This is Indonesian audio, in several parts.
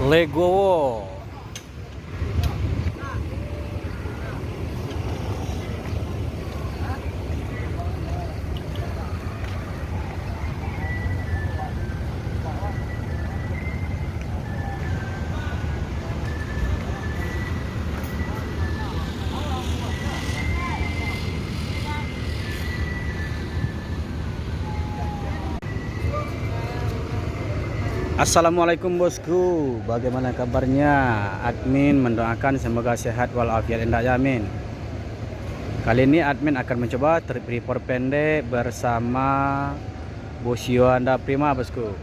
Legowo. Assalamualaikum bosku, bagaimana kabarnya? Admin mendoakan semoga sehat walafiat indah ya, amin. Kali ini admin akan mencoba trip report pendek bersama bos Yuanda Prima bosku.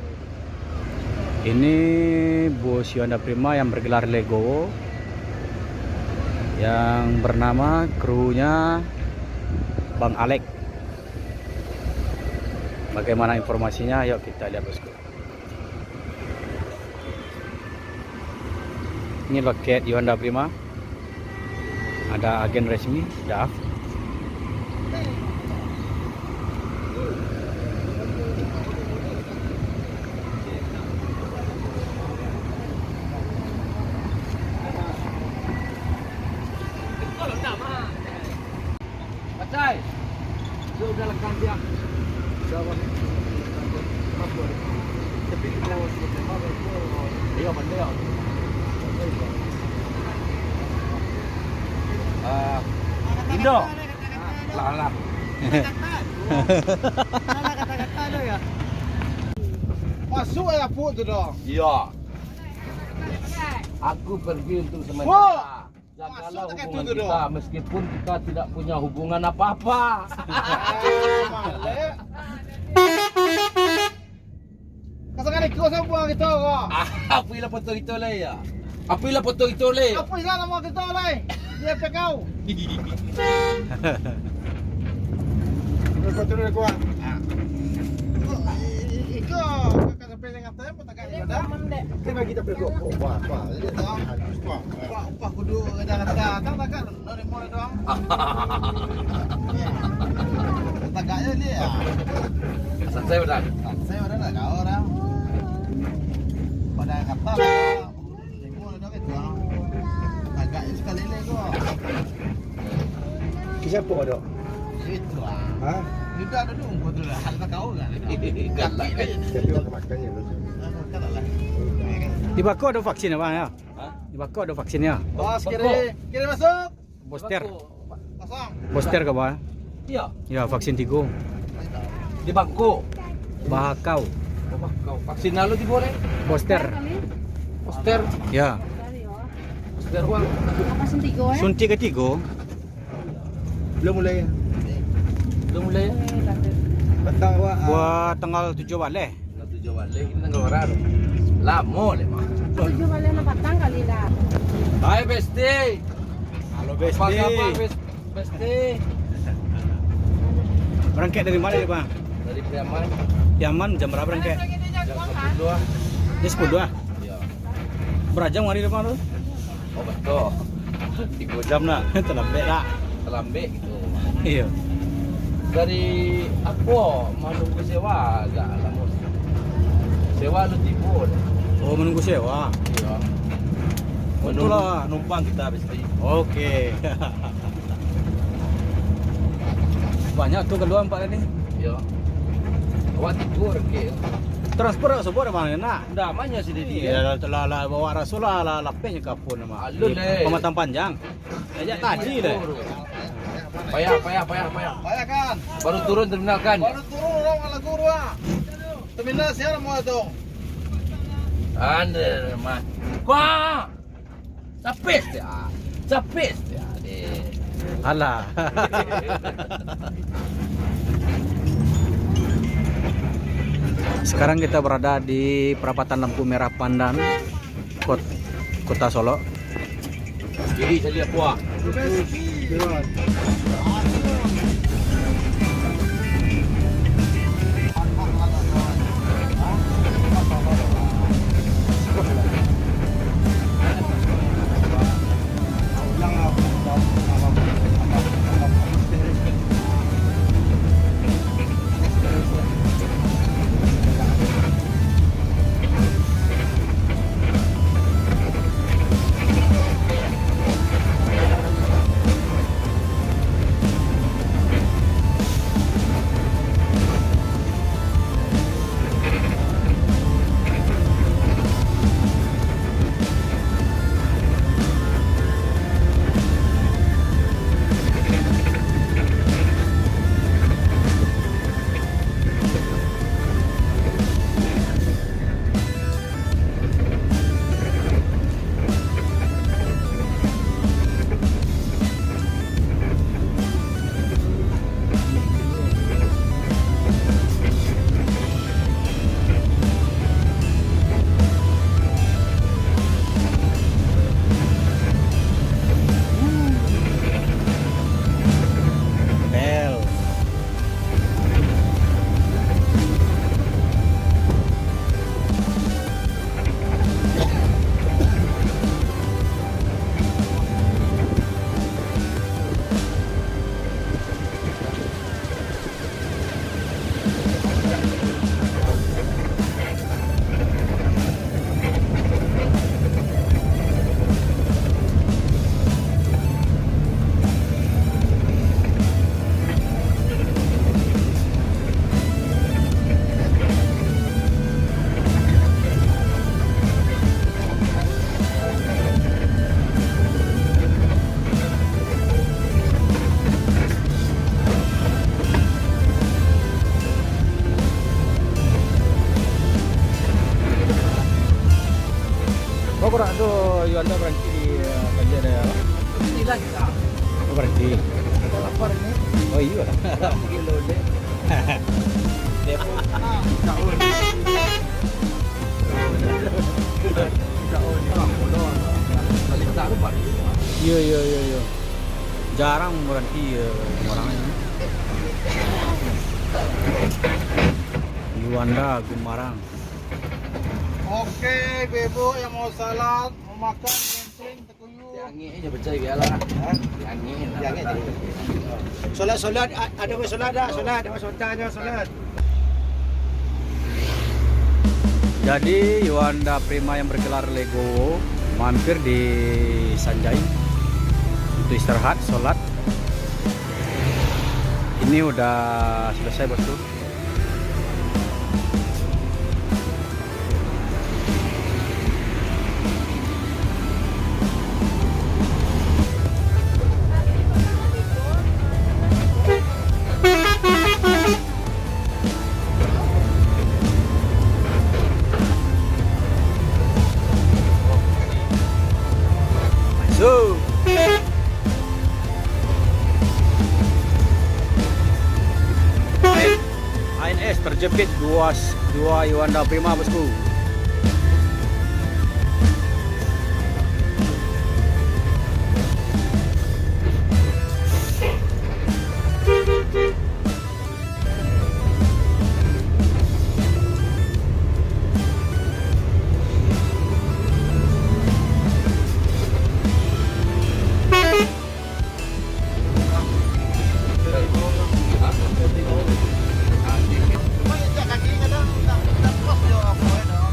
Ini bos Yuanda Prima yang bergelar Legowo, yang bernama krunya Bang Alek. Bagaimana informasinya? Yuk kita lihat bosku. Ini loket Yuanda Prima. Ada agen resmi, DAF. Pacai, sudah lekang dia. Jawab. Tapi kalau iya benar. Indo. Lah. Kata-kata ya. Masuk ya Pu tu dong. Iya. Aku pergi untuk sementara. Jagalah hubungan kita meskipun kita tidak punya hubungan apa-apa. Kasangkan ikut sama kita kok. Apa ilah foto itu le ya? Apa ilah foto itu le? Apa ilah nama kita le? Dia pekau. Foto le kuat. Iko kakak sampai dengan tempat tak ada. Kita kita pergi. Wah. Dia tahu. Wah, kudu datang kan dari mulai doang. Tagaknya dia. Saya udah lah kau orang. Pada kata mulai doang itu. Tagaknya sekali le kok. Kisah apa dok? Itu ah. Hah? Itu ada dong betul lah. Hal kau kan. Galak. Jadi orang makannya lu. Di Bako ada vaksin ya bang ya? Di Bako ada vaksinnya. Bos kiri masuk. Booster. Kosong. Booster ke bang? Iya. Ya vaksin tigo. Di Bangko. Bakau. Bakau. Vaksin lalu diboleh. Booster. Poster. Ya. Poster uang. Apa suntigo ya? Suntik ketigo. Belum mulai. Petang wah. Buat tanggal 7 Wale. Tanggal 7 balik ini tanggal orang. Lama le mah. Tujuh kali na patang kali dah. Hai Besti. Halo Apa kabar Besti? Berangkat dari mana ya bang? Dari Priaman. Yaman jam berapa berangkat? Jam 12. Jam 10 ah. Iya. Berajam hari depan lu? Oh betul. 3 jam nak. Terlambat lah. Terlambat gitu. Iya. Dari aku menunggu sewa agak lama. Sewa lu timbul. Oh menunggu sewa. Iya. Betul lah. Numpang kita Besti. Oke. Banyak tuh kedua 4 ini. Iya. Awak tidur ke. Transfer sebuah mana nak? Ndak manya sih dia. Iya, telah bawa Rasulullah lah lapenya kapun nama. Alun, le. Pematang panjang. Ajak tadi deh. Payah kan? Baru turun terminal kan? Baru turun orang ala guru ah. Terminal siapa mau dong? Ande mah. Wah. Capek ya. Alah. Sekarang kita berada di perapatan lampu merah Pandan, Kota Solo. Jadi saya lihat buah. pura tuh Yuanda berhenti di Banjar ya. Tidak kita. Oh, berhenti. Ada lapar ini. Oh iya. Kilo deh. Depo. Daun. Balik tak lupa. Iya. Jarang berhenti orangnya. Yuanda Gumarang. Oke, Bebo yang mau salat, mau makan, kencing, tekuyuk. Angin aja percaya biarlah. Angin. Solat, ada mau solat dah, solat, ada mau solat. Jadi Yuanda Prima yang bergelar Legowo mampir di Sanjay untuk istirahat, sholat. Ini udah selesai bosku. So, ANS terjepit dua Yuanda Prima bosku. Cuma ya kaki kadang tak puas dia apa dah.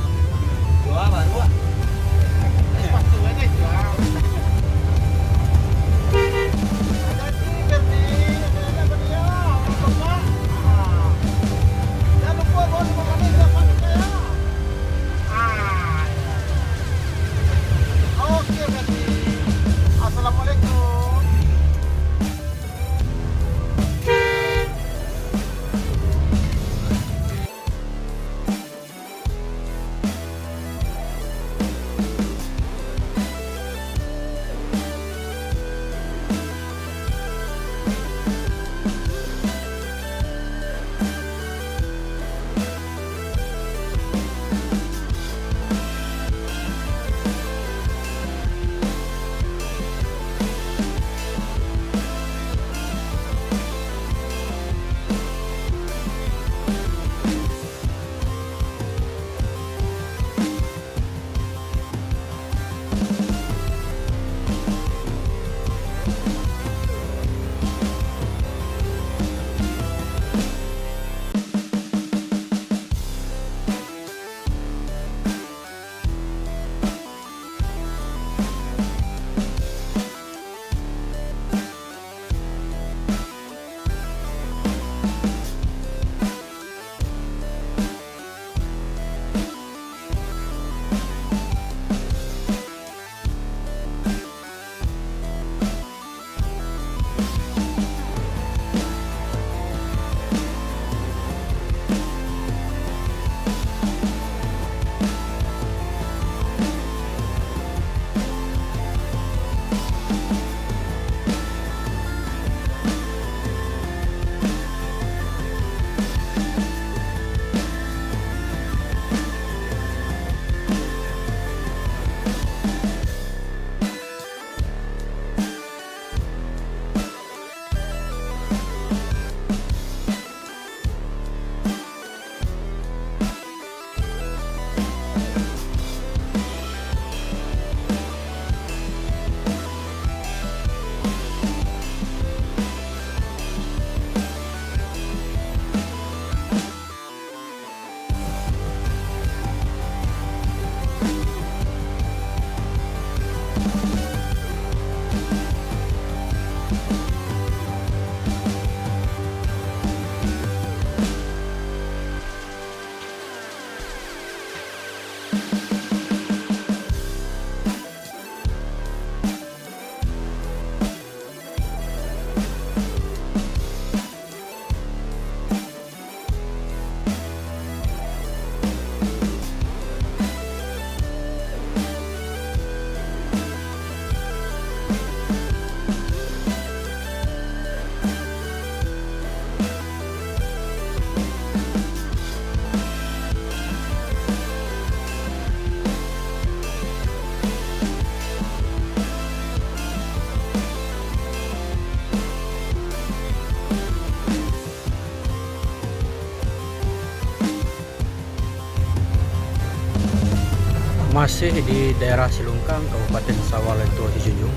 Masih di daerah Silungkang, Kabupaten Sawal Lentua Dijunjung.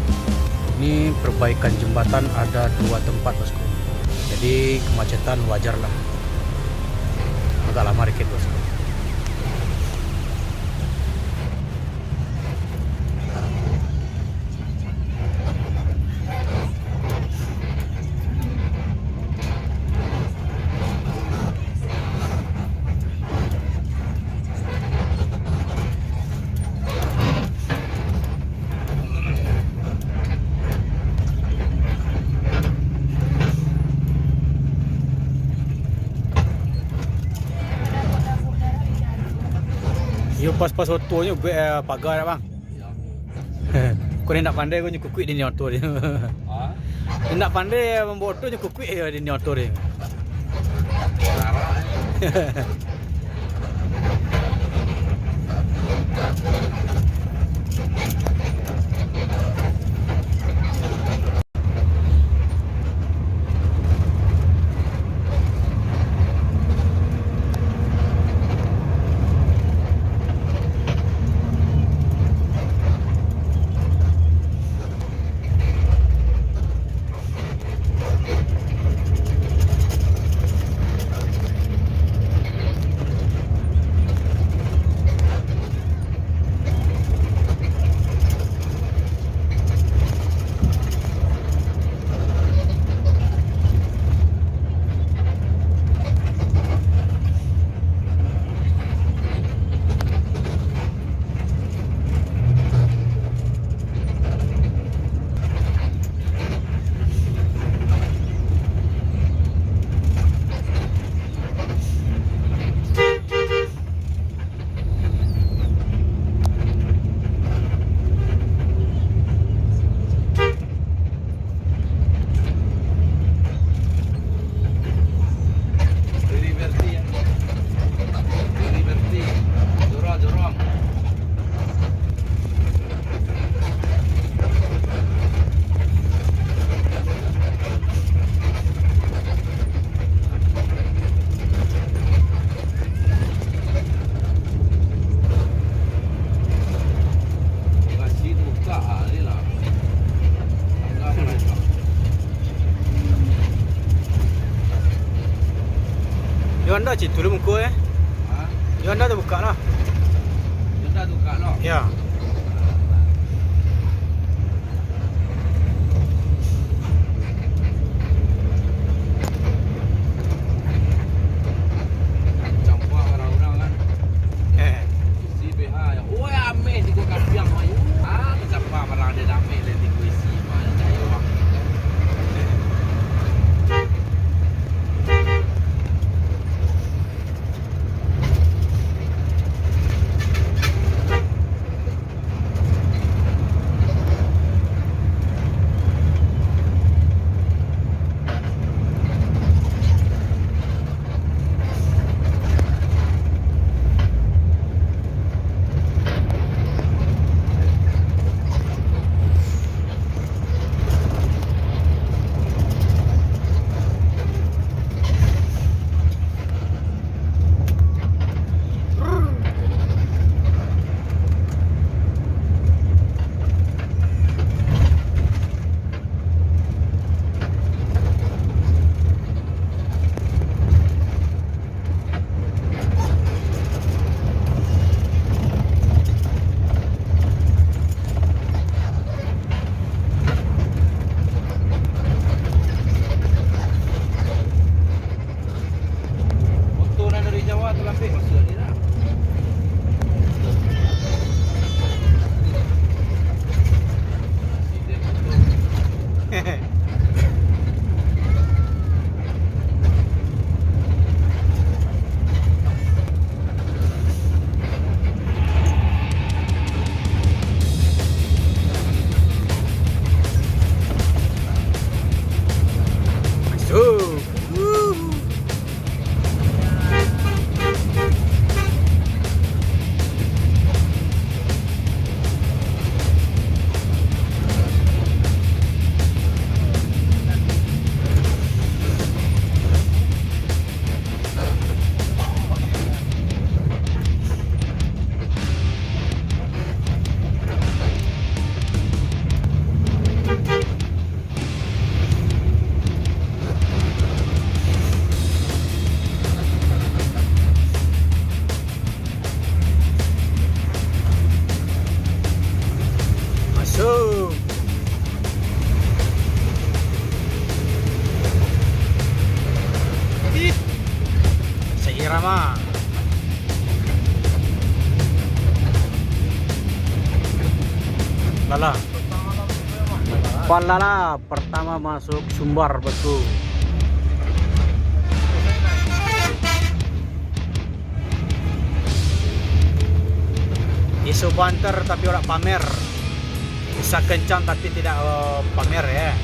Ini perbaikan jembatan ada 2 tempat, bosku. Jadi kemacetan wajar lah. Agak lama dikit, bosku. You pas-pas otonya pagar bang. Kau ni nak pandai kau nyukuk di oto dia. Ha? Dia nak pandai membawa oto nyukuk di oto dia. Anda cik tu muka Ha? Anda tu buka lah. Kita tukar lah. Ya. Campur orang-orang kan. Si BH yang oi ambil di kau kapiang mai. Ah, siapa barang dia dah ambil di kau isi mai cai orang. irama. Lala. Palala pertama masuk Sumbar bosku. Isu banter tapi orang pamer. Bisa kencang tapi tidak pamer ya.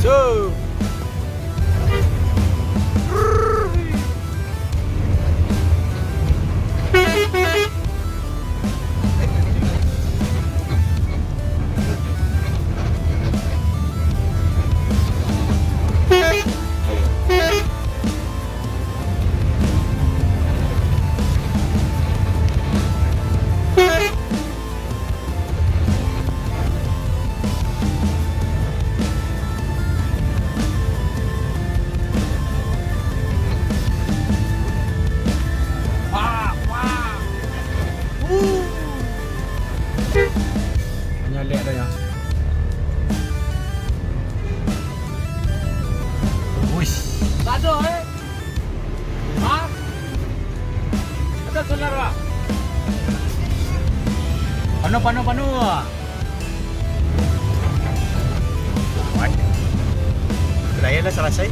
Masuk. Nyalek dah ya. Wush. Tak ada Ha? Ada solar pak? Panu. What? Kedai dah selesai.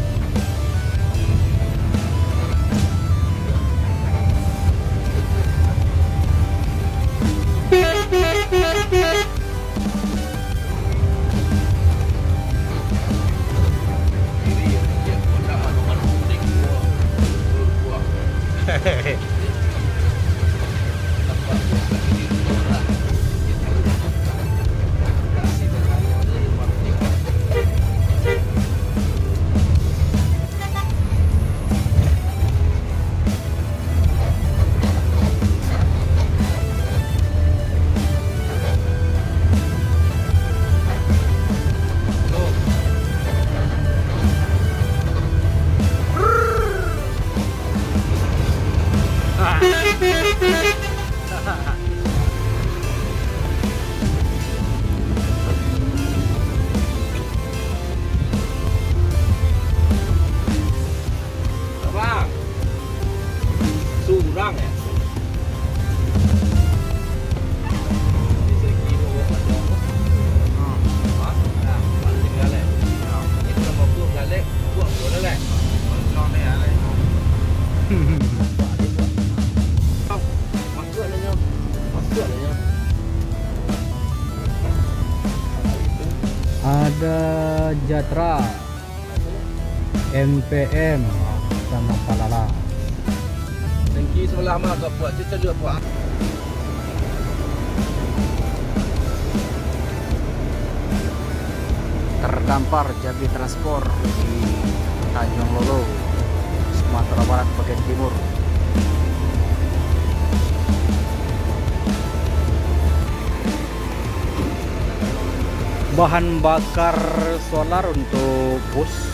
Hehehe. Apa? Surang ya? Di segi bawa pada Ha? Nah, balik galak. Itu nama buat galak, buat galak. Nong ni galak. Masuk aja. Ada Jatra, MPM sama Palala. Tangki sebelah mah kau buat, kita juga buat. Terdampar Jabi Transport di Tanjung Lolo, Sumatera Barat bagian timur. Bahan bakar solar untuk bus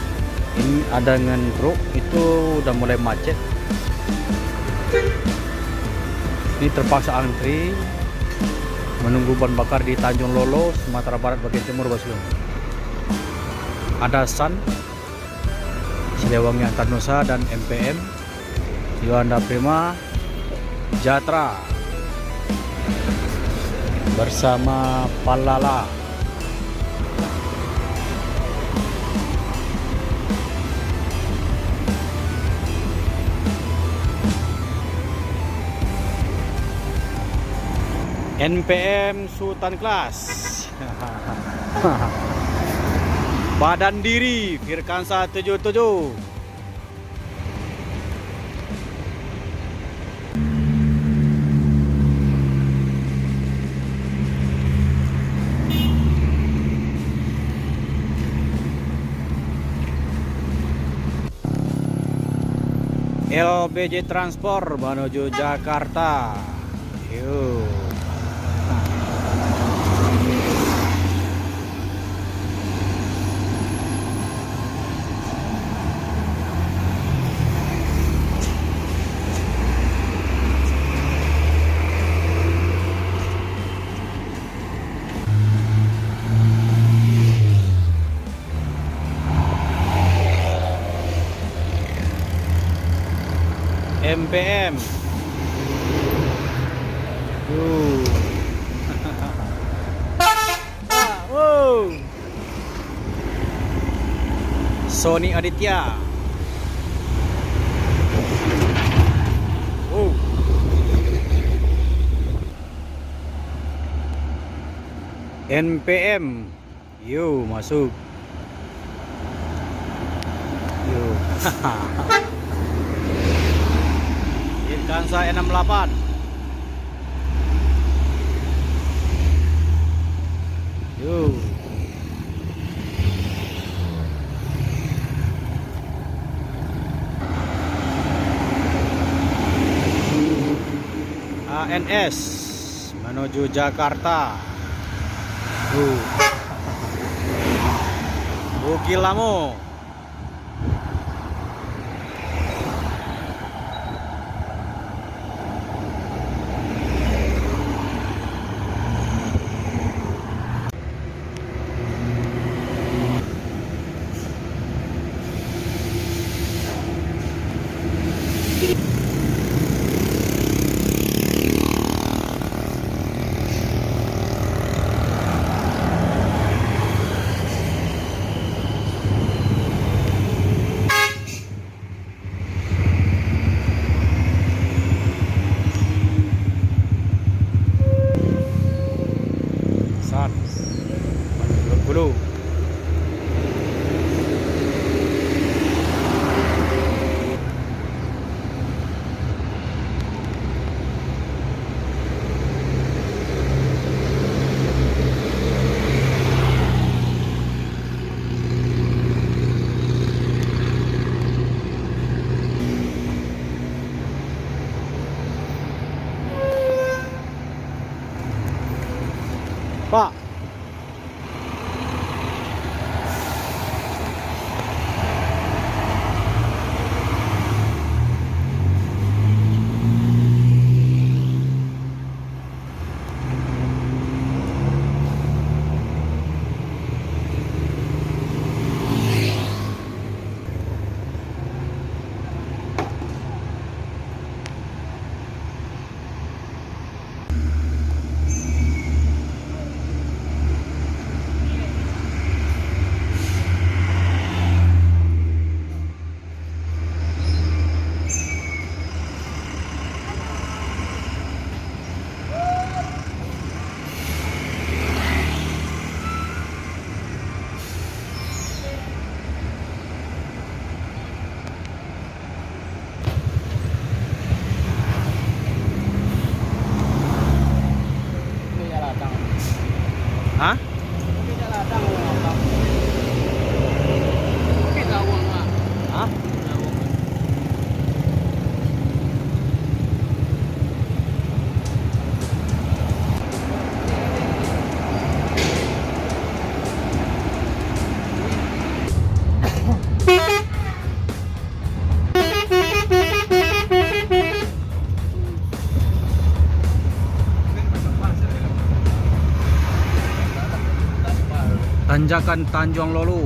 ini ada dengan truk itu udah mulai macet. Ini terpaksa antri menunggu bahan bakar di Tanjung Lolo, Sumatera Barat bagian timur bosku. Ada Sun Siliwangi Antarnusa dan MPM, Yuanda Prima, Jatra bersama Palala. NPM Sultan Kelas. Badan Diri Firkansa 77. LBJ Transport menuju Jakarta. Yuk. MPM. Wow. Sony Aditya. NPM. Yuk masuk. Yuk. Irkansa 68. Yuk. ANS menuju Jakarta. Bukit Lamo. Bulu. Pak. Hah? Hah? Tanjakan Tanjung Lolu.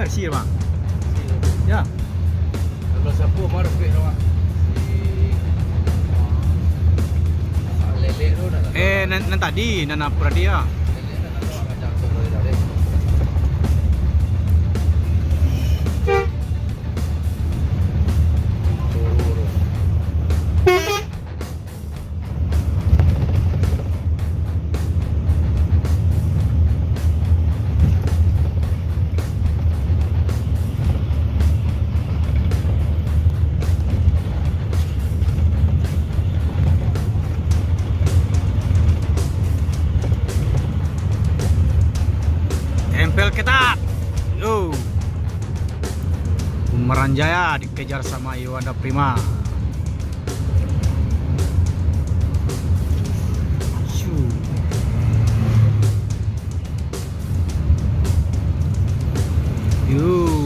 sih bang. Ya. Kalau siapa baru fit tu ah. Lele tu dah. Nan tadi nan apa dia? Lele dah nak macam tu dah deh. Tempel ketat. Yo. Bumerang Jaya dikejar sama Iwanda Prima. Shoo. Yo.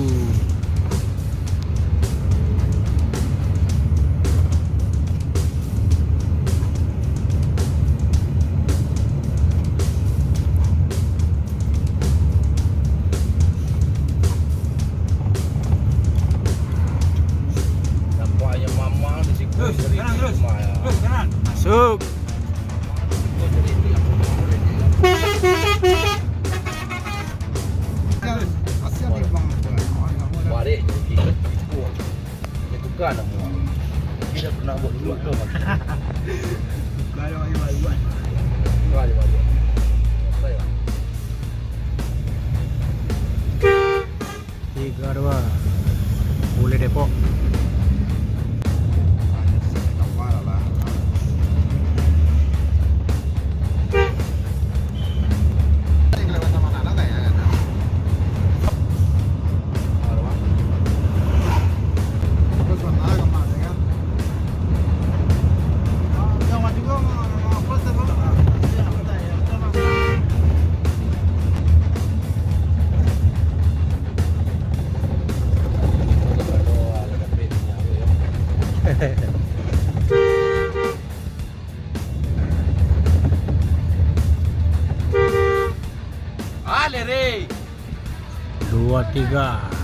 Nampaknya mama di situ. Terus, kanan, terus. Ya. Terus kanan. Masuk. Asyik dia bang. Balik je kita. Dia tukar nama. Dia dah pernah buat dulu tu. Kalau iwan buat. Balik balik. Baik. 3-2. Boleh Depok. Ale re. 2-3.